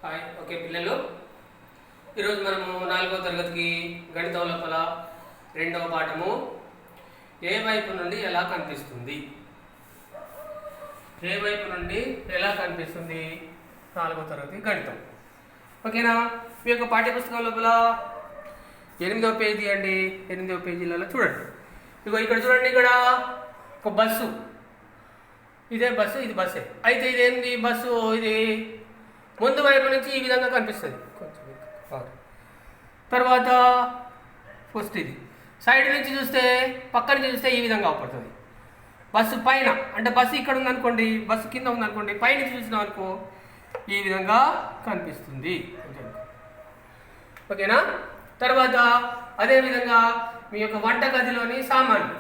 Hi okay పిల్లలు, ఈరోజు మనము 4వ తరగతికి గణితం లోపల 2వ పాఠము ఏ వైపు నుండి ఎలా కనిపిస్తుంది, ఏ వైపు నుండి ఎలా కనిపిస్తుంది 4వ తరగతి గణితం. ఓకేనా? మీ యొక్క పాఠ్యపుస్తకం లోపల 8వ పేజీ అండి. 8వ పేజీలలో చూడండి, ఇక్కడ చూడండి, ఇక్కడ ఒక బస్సు, ఇదే బస్సు, ఇది బస్సే. అయితే ఇదేంటి బస్సు, ఇది ముందు వైపు నుంచి ఈ విధంగా కనిపిస్తుంది కొంచెం. తర్వాత ఫస్ట్ ఇది సైడ్ నుంచి చూస్తే, పక్క నుంచి చూస్తే ఈ విధంగా అవపడుతుంది. బస్సు పైన అంటే బస్సు ఇక్కడ ఉందనుకోండి, బస్సు కింద ఉందనుకోండి, పైనుంచి చూసినాం అనుకో ఈ విధంగా కనిపిస్తుంది. ఓకేనా? తర్వాత అదేవిధంగా మీ యొక్క వంటగదిలోని సామాన్లు,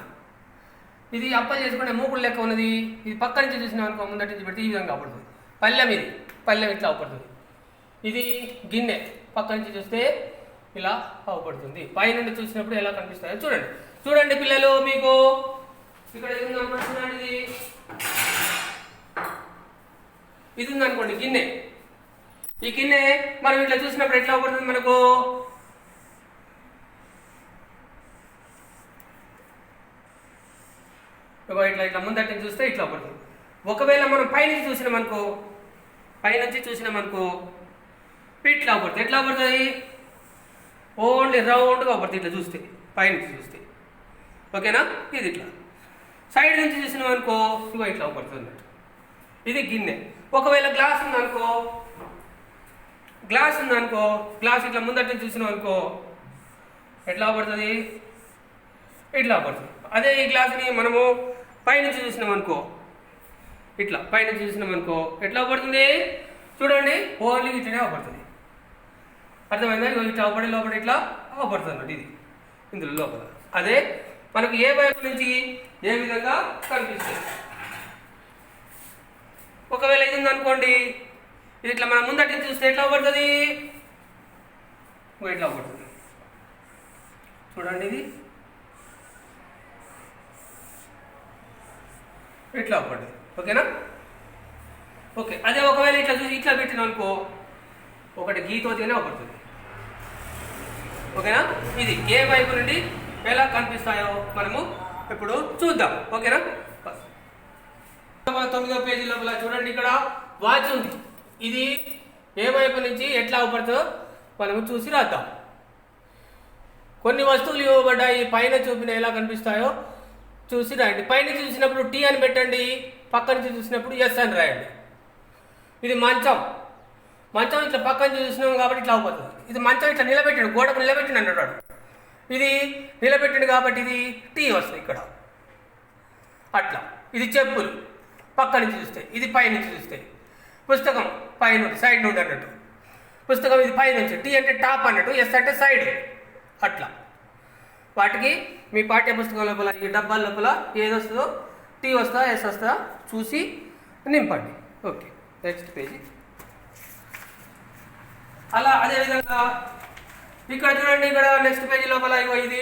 ఇది అప్పలు చేసుకుంటే మూకుడు లెక్క ఉన్నది, ఇది పక్క నుంచి చూసినాం అనుకో, ముందటి నుంచి పెడితే ఈ విధంగా అవపడుతుంది. పళ్ళెం, ఇది పళ్ళెం ఇట్లా అవపడుతుంది. ఇది గిన్నె, పక్క నుంచి చూస్తే ఇలా అవపడుతుంది. పైనుండి చూసినప్పుడు ఎలా కనిపిస్తాయో చూడండి. చూడండి పిల్లలు, మీకు ఇక్కడ ఇది ఉందనుకోండి, ఇది ఉందనుకోండి గిన్నె. ఈ గిన్నె మనం ఇట్లా చూసినప్పుడు ఎట్లా అవపడుతుంది మనకు, ఇట్లా ఇట్లా ముందటి చూస్తే ఇట్లా పడుతుంది. ఒకవేళ మనం పైనుంచి చూసినామనుకో, పైనుంచి చూసినామనుకో ఇట్లా పడుతుంది. ఎట్లా పడుతుంది? ఓన్లీ రౌండ్గా పడుతుంది ఇట్లా చూస్తే, పైనుంచి చూస్తే. ఓకేనా? ఇది ఇట్లా సైడ్ నుంచి చూసినామనుకో ఇగో ఇట్లా పడుతుంది అన్నట్టు. ఇది గిన్నె. ఒకవేళ గ్లాస్ ఉందనుకో, గ్లాస్ ఇట్లా ముందటి నుంచి చూసినామనుకో ఎట్లా పడుతుంది? ఇట్లా పడుతుంది. అదే ఈ గ్లాసుని మనము పైనుంచి చూసినామనుకో, ఇట్లా పైనుంచి చూసినామనుకో ఎట్లా పడుతుంది? చూడండి, ఓన్లీ ఇట్లనే అవపడుతుంది. అర్థమైందా? ఇట్లా అవపడే లోపల ఇట్లా అవపడుతుంది అన్నట్టు. ఇది ఇందులో లోపల అదే మనకు ఏ వైపు నుంచి ఏ విధంగా కనిపిస్తుంది. ఒకవేళ ఇది ఉందనుకోండి, ఇది ఇట్లా మనం ముందటి నుంచి చూస్తే ఎట్లా అవపడుతుంది? ఇట్లా అవపడుతుంది. చూడండి, ఇది ఇట్లా అవపడుతుంది. ఓకేనా? ఓకే. అదే ఒకవేళ ఇట్లా చూసి ఇట్లా పెట్టిన అనుకో ఒకటి గీతోతేనే అవపడుతుంది. ఓకేనా? ఇది ఏ వైపు నుండి ఎలా కనిపిస్తాయో మనము ఇప్పుడు చూద్దాం. ఓకేనా? 9వ పేజీ లోపల చూడండి, ఇక్కడ వాచ్ ఉంది. ఇది ఏ వైపు నుంచి ఎట్లా అవపడుతుందో మనము చూసి రాద్దాం. కొన్ని వస్తువులు ఇవ్వబడ్డాయి, పైన చూపిన ఎలా కనిపిస్తాయో చూసి రాయండి. పైన చూసినప్పుడు టీ అని పెట్టండి, పక్క నుంచి చూసినప్పుడు ఎస్ అని రాయండి. ఇది మంచం, మంచం ఇట్లా పక్క నుంచి చూసినాం కాబట్టి ఇట్లా అవపోతుంది. ఇది మంచం ఇట్లా నిలబెట్టాడు, గోడకు నిలబెట్టిండు అన్నాడు. ఇది నిలబెట్టిండు కాబట్టి ఇది టీ వస్తుంది ఇక్కడ అట్లా. ఇది చెప్పులు, పక్క నుంచి చూస్తే, ఇది పై నుంచి చూస్తే. పుస్తకం పైన సైడ్ నుండి అన్నట్టు, పుస్తకం ఇది పై నుంచి. టీ అంటే టాప్ అన్నట్టు, ఎస్ అంటే సైడ్ అట్లా. వాటికి మీ పాఠ్య పుస్తకం లోపల ఈ డబ్బాల లోపల ఏది వస్తుందో, టీ వస్తుందా ఎస్ వస్తుందా చూసి నింపండి. Okay, next page. అలా అదేవిధంగా ఇక్కడ చూడండి, ఇక్కడ నెక్స్ట్ పేజీ లోపల ఇగో ఇది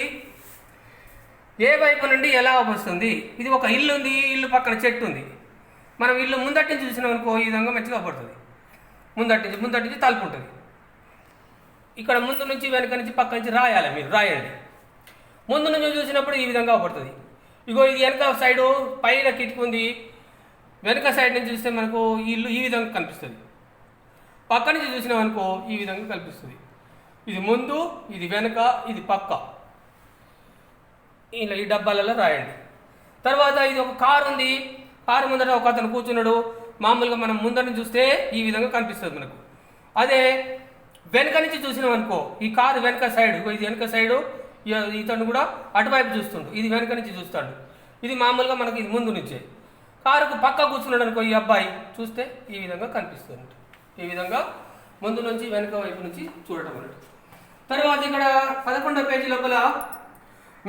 ఏ వైపు నుండి ఎలా వస్తుంది. ఇది ఒక ఇల్లు ఉంది, ఇల్లు పక్కన చెట్టు ఉంది. మనం ఇల్లు ముందటి నుంచి చూసినాం అనుకో ఈ విధంగా మంచిగా పడుతుంది. ముందటి నుంచి తలుపు ఉంటుంది. ఇక్కడ ముందు నుంచి వెనక నుంచి పక్క నుంచి రాయాలి, మీరు రాయండి. ముందు నుంచి చూసినప్పుడు ఈ విధంగా పడుతుంది. ఇగో ఇది వెనక సైడు పైన కిటికీ ఉంది, వెనక సైడ్ నుంచి చూస్తే మనకు ఈ ఇల్లు ఈ విధంగా కనిపిస్తుంది. పక్క నుంచి చూసినాం అనుకో ఈ విధంగా కనిపిస్తుంది. ఇది ముందు, ఇది వెనక, ఇది పక్క. ఇలా ఈ డబ్బాలలో రాయండి. తర్వాత ఇది ఒక కారు ఉంది, కారు ముందర ఒక అతను కూర్చున్నాడు. మామూలుగా మనం ముందర నుంచి చూస్తే ఈ విధంగా కనిపిస్తుంది మనకు. అదే వెనక నుంచి చూసినాం అనుకో, ఈ కారు వెనక సైడ్, ఇది వెనక సైడు, ఇతను కూడా అటువైపు చూస్తుండు, ఇది వెనక నుంచి చూస్తాడు. ఇది మామూలుగా మనకి ఇది ముందు నుంచే. కారుకు పక్క కూర్చున్నాడు అనుకో ఈ అబ్బాయి, చూస్తే ఈ విధంగా కనిపిస్తుంది. ఈ విధంగా ముందు నుంచి వెనక వైపు నుంచి చూడటం అన్నట్టు. తర్వాత ఇక్కడ 11వ పేజీ లోపల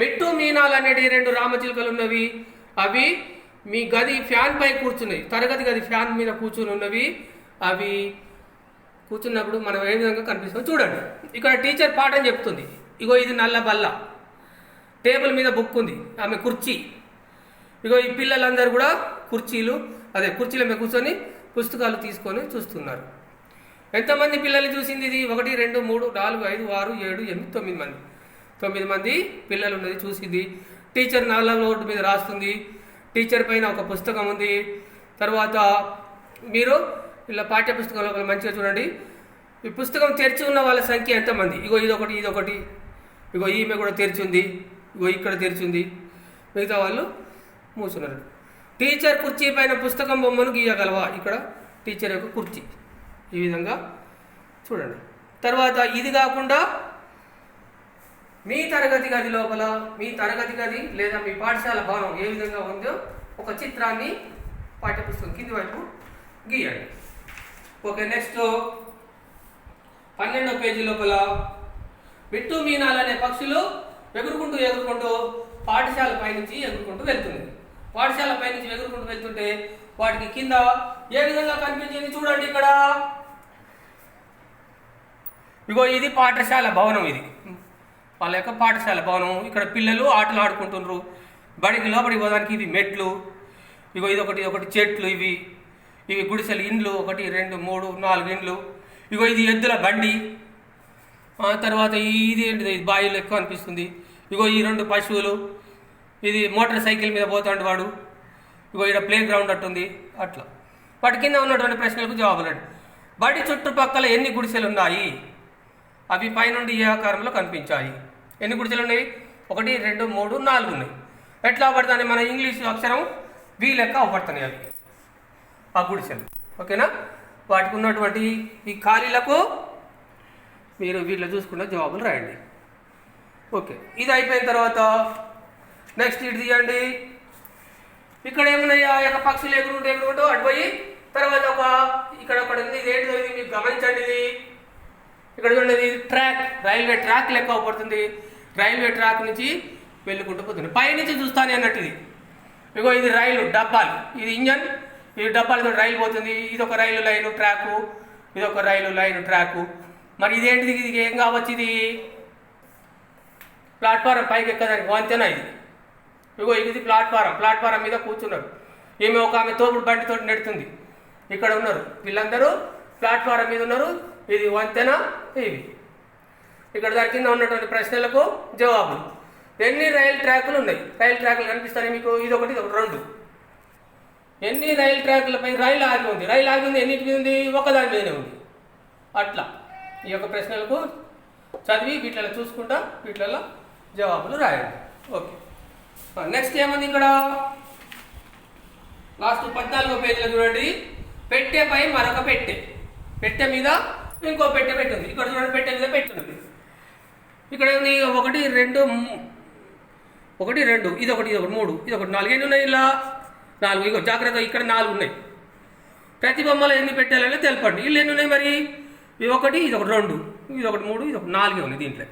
మెట్టు మీనాలు అనేటి 2 రామచిలుకలు ఉన్నవి. అవి మీ గది ఫ్యాన్ పై కూర్చున్నాయి, తరగతి గది ఫ్యాన్ మీద కూర్చుని ఉన్నవి. అవి కూర్చున్నప్పుడు మనం ఏ విధంగా కనిపిస్తుంది చూడండి. ఇక్కడ టీచర్ పాఠం చెప్తుంది. ఇగో ఇది నల్ల బల్ల, టేబుల్ మీద బుక్ ఉంది, ఆమె కుర్చీ. ఇగో ఈ పిల్లలందరూ కూడా కుర్చీల మీద కూర్చొని పుస్తకాలు తీసుకొని చూస్తున్నారు. ఎంతమంది పిల్లలు చూసింది ఇది? 1 2 3 4 5 6 7 8 9 మంది. 9 మంది పిల్లలు ఉన్నది చూసింది. టీచర్ నల్ల బోర్డు మీద రాస్తుంది. టీచర్ పైన ఒక పుస్తకం ఉంది. తర్వాత మీరు ఇలా పాఠ్య పుస్తకం లోపల మంచిగా చూడండి. ఈ పుస్తకం తెరిచి ఉన్న వాళ్ళ సంఖ్య ఎంతమంది? ఇగో ఇదొకటి, ఇగో ఈమె కూడా తెరిచి ఉంది, ఇగో ఇక్కడ తెరిచి ఉంది, మిగతా వాళ్ళు మూసున్నారు. టీచర్ కుర్చీ పైన పుస్తకం బొమ్మను గీయగలవా? ఇక్కడ టీచర్ యొక్క కుర్చీ ఈ విధంగా చూడండి. తర్వాత ఇది కాకుండా మీ తరగతి గది లోపల, మీ తరగతి గది లేదా మీ పాఠశాల భవనం ఏ విధంగా ఉందో ఒక చిత్రాన్ని పాఠ్యపుస్తకం కింది వైపు గీయండి. ఓకే, నెక్స్ట్ 12వ పేజీ లోపల మిట్టు మీనాలు అనే పక్షులు ఎగురుకుంటూ పాఠశాల పైనుంచి ఎగురుకుంటూ వెళ్తుంది. పాఠశాల పైనుంచి ఎగురుకుంటూ వెళ్తుంటే వాటికి కింద ఏ విధంగా కనిపించింది చూడండి. ఇక్కడ ఇగో ఇది పాఠశాల భవనం, ఇది వాళ్ళ యొక్క పాఠశాల భవనం. ఇక్కడ పిల్లలు ఆటలు ఆడుకుంటున్నారు. బడికి లోపలికి పోవడానికి ఇవి మెట్లు, ఇగో ఇదొకటి చెట్లు, ఇవి గుడిసెలు, ఇండ్లు 1 2 3 4 ఇండ్లు. ఇగో ఇది ఎద్దుల బండి. తర్వాత ఇది ఏంటిది? ఇది బాయిలు ఎక్కువ అనిపిస్తుంది. ఇగో ఈ 2 పశువులు, ఇది మోటార్ సైకిల్ మీద పోతాడు వాడు. ఇగో ఇక్కడ ప్లే గ్రౌండ్ అట్టుంది. అట్లా వాటి కింద ఉన్నటువంటి ప్రశ్నలకు జవాబులు అండి. బడి చుట్టుపక్కల ఎన్ని గుడిసెలు ఉన్నాయి? అవి పైనుండి ఏ ఆకారంలో కనిపించాయి? ఎన్ని గుడిసెలు ఉన్నాయి? 1 2 3 4 ఉన్నాయి. ఎట్లా పడుతుంది? మన ఇంగ్లీష్ అక్షరం వి లెక్క అవపడుతున్నాయి అవి ఆ గుడిసెలు. ఓకేనా? వాటికి ఉన్నటువంటి ఈ ఖాళీలకు మీరు వీళ్ళు చూసుకున్న జవాబులు రాయండి. ఓకే, ఇది అయిపోయిన తర్వాత నెక్స్ట్ ఇది తీయండి. ఇక్కడ ఏమున్నాయి? ఆ యొక్క పక్షులు ఎగురుకుంటూ అటుపోయి తర్వాత ఇక్కడ ఒకటి ఉంది. ఇది ఏంటో ఇది మీకు గమనించండి. ఇది ఇక్కడ చూడండి, ఇది ట్రాక్, రైల్వే ట్రాక్ లెక్క అవపడుతుంది. రైల్వే ట్రాక్ నుంచి వెళ్ళుకుంటూ పోతుంది. పైనుంచి చూస్తానే అన్నట్టు ఇది. ఇగో ఇది రైలు డబ్బాలు, ఇది ఇంజన్, ఇది డబ్బాలతో రైలు పోతుంది. ఇది ఒక రైలు లైను ట్రాకు, ఇది ఒక రైలు లైను ట్రాకు. మరి ఇదేంటిది? ఇది ఏం కావచ్చు? ఇది ప్లాట్ఫారం పైకి ఎక్కడానికి వంతెన ఇది. ఇగో ఇది ప్లాట్ఫారం మీద కూర్చున్నారు. ఒక ఆమె తోపుడు బండితో నెడుతుంది. ఇక్కడ ఉన్నారు వీళ్ళందరూ ప్లాట్ఫారం మీద ఉన్నారు. ఇది వంతెన. ఇవి ఇక్కడ దాని కింద ఉన్నటువంటి ప్రశ్నలకు జవాబులు. ఎన్ని రైలు ట్రాకులు ఉన్నాయి? రైలు ట్రాకులు కనిపిస్తాయి మీకు. ఇదొకటి 2. ఎన్ని రైలు ట్రాకులపై రైలు ఆగి ఉంది? ఎన్నిటి మీద ఉంది? ఒకదాని మీదనే ఉంది. అట్లా ఈ యొక్క ప్రశ్నలకు చదివి వీటిలో చూసుకుంటా వీటిలలో జవాబులు రాయండి. ఓకే, నెక్స్ట్ ఏముంది ఇక్కడ? లాస్ట్ 14వ పేజీలో చూడండి. పెట్టెపై మరొక పెట్టె మీద ఇంకో పెట్టె ఉంది. ఇక్కడ చూడండి, పెట్టె మీద పెట్టున్నది. ఇక్కడ ఉంది 1 2 ఇది ఒకటి 3 ఇది ఒకటి 4. ఎన్ని ఉన్నాయి? ఇలా 4. ఇగో జాగ్రత్త, ఇక్కడ 4 ఉన్నాయి. ప్రతి బొమ్మలో ఎన్ని పెట్టాలని తెలపండి. ఇల్లు ఎన్ని ఉన్నాయి మరి? ఇది 1 ఇది 2 ఇది 3 ఇది 4 ఉన్నాయి దీంట్లో.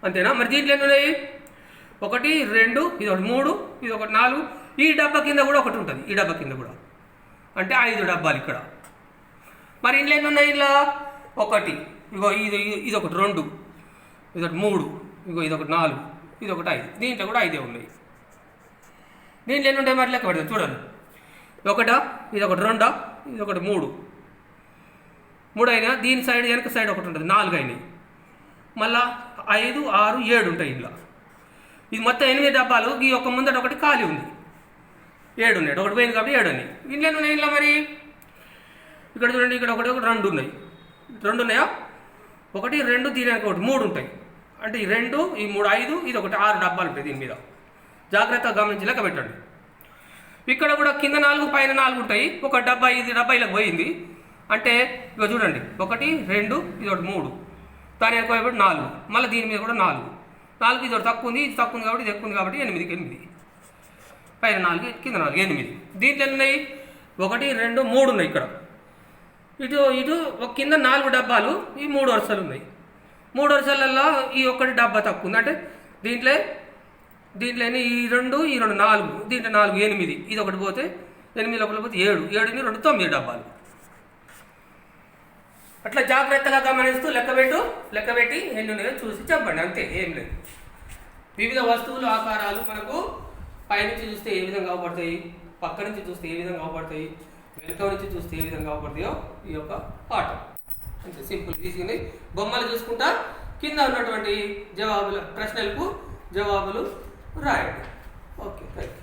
అంతేనా? మరి దీంట్లో ఎన్ని ఉన్నాయి? 1 2 ఇది 3 ఇది 4. ఈ డబ్బా కింద కూడా ఒకటి ఉంటుంది. ఈ డబ్బా కింద కూడా అంటే 5 డబ్బాలు ఇక్కడ. మరి ఇంట్లో ఎన్ని ఉన్నాయి? ఇలా 1 ఇగో ఇది 2 ఇది 3 ఇగో ఇది 4 ఇది 5. దీంట్లో కూడా 5 ఉన్నాయి. దీంట్లో ఎన్ని ఉంటాయి మరి? లెక్క పెడతాం చూడండి. 1 ఇది 2 ఇది 3 అయినా దీని సైడ్ వెనక సైడ్ ఒకటి ఉంటుంది. 4 అయినాయి. మళ్ళా 5 6 7 ఉంటాయి ఇంట్లో. ఇది మొత్తం 8 డబ్బాలు. ఈ యొక్క ముందట ఒకటి ఖాళీ ఉంది. 7 ఉన్నాయి. ఒకటి పోయింది కాబట్టి 7 ఉన్నాయి. ఇంట్లో ఎన్ని ఉన్నాయి? ఇంట్లో మరి ఇక్కడ చూడండి, ఇక్కడ 1 2 ఉన్నాయి. 2 ఉన్నాయా? 1 2 దీని వెనక ఒకటి 3 ఉంటాయి. అంటే ఈ 2 ఈ 3 5 ఇది 6 డబ్బాలు ఉంటాయి దీని మీద. జాగ్రత్తగా గమనించి లెక్క పెట్టండి. ఇక్కడ కూడా కింద 4 పైన 4 ఉంటాయి. ఒక డబ్బా, ఇది డబ్బా ఇలా పోయింది అంటే ఇక చూడండి 1 2 ఇది 3 దాని వెనక 4 మళ్ళీ దీని మీద కూడా 4 ఇది తక్కువ ఉంది, ఇది తక్కువ ఉంది కాబట్టి ఇది ఎక్కువ ఉంది కాబట్టి 8 పైన 4 కింద 4 8. దీంట్లో ఎన్ని ఉన్నాయి? 1 2 3 ఉన్నాయి. ఇక్కడ ఇటు ఒక కింద 4 డబ్బాలు, ఈ 3 వరుసలు ఉన్నాయి. 3 వరుసలలో ఈ 1 డబ్బా తక్కువ ఉంది అంటే దీంట్లో ఈ 2 4 దీంట్లో 4 8 ఇది ఒకటి పోతే 8 లోపల పోతే 7 7 2 9 డబ్బాలు. అట్లా జాగ్రత్తగా గమనిస్తూ లెక్కబెట్టి ఎన్ని ఉన్నాయో చూసి చెప్పండి. అంతే, ఏం లేదు. వివిధ వస్తువులు ఆకారాలు మనకు పైనుంచి చూస్తే ఏ విధంగా అవపడతాయి, పక్క నుంచి చూస్తే ఏ విధంగా అవపడతాయి, వెనక నుంచి చూస్తే ఏ విధంగా అవపడతాయో ఈ యొక్క ఆటం. అంతే సింపుల్ ఈజీగా బొమ్మలు చూసుకుంటా కింద ఉన్నటువంటి ప్రశ్నలకు జవాబులు రాయండి. Okay thank you.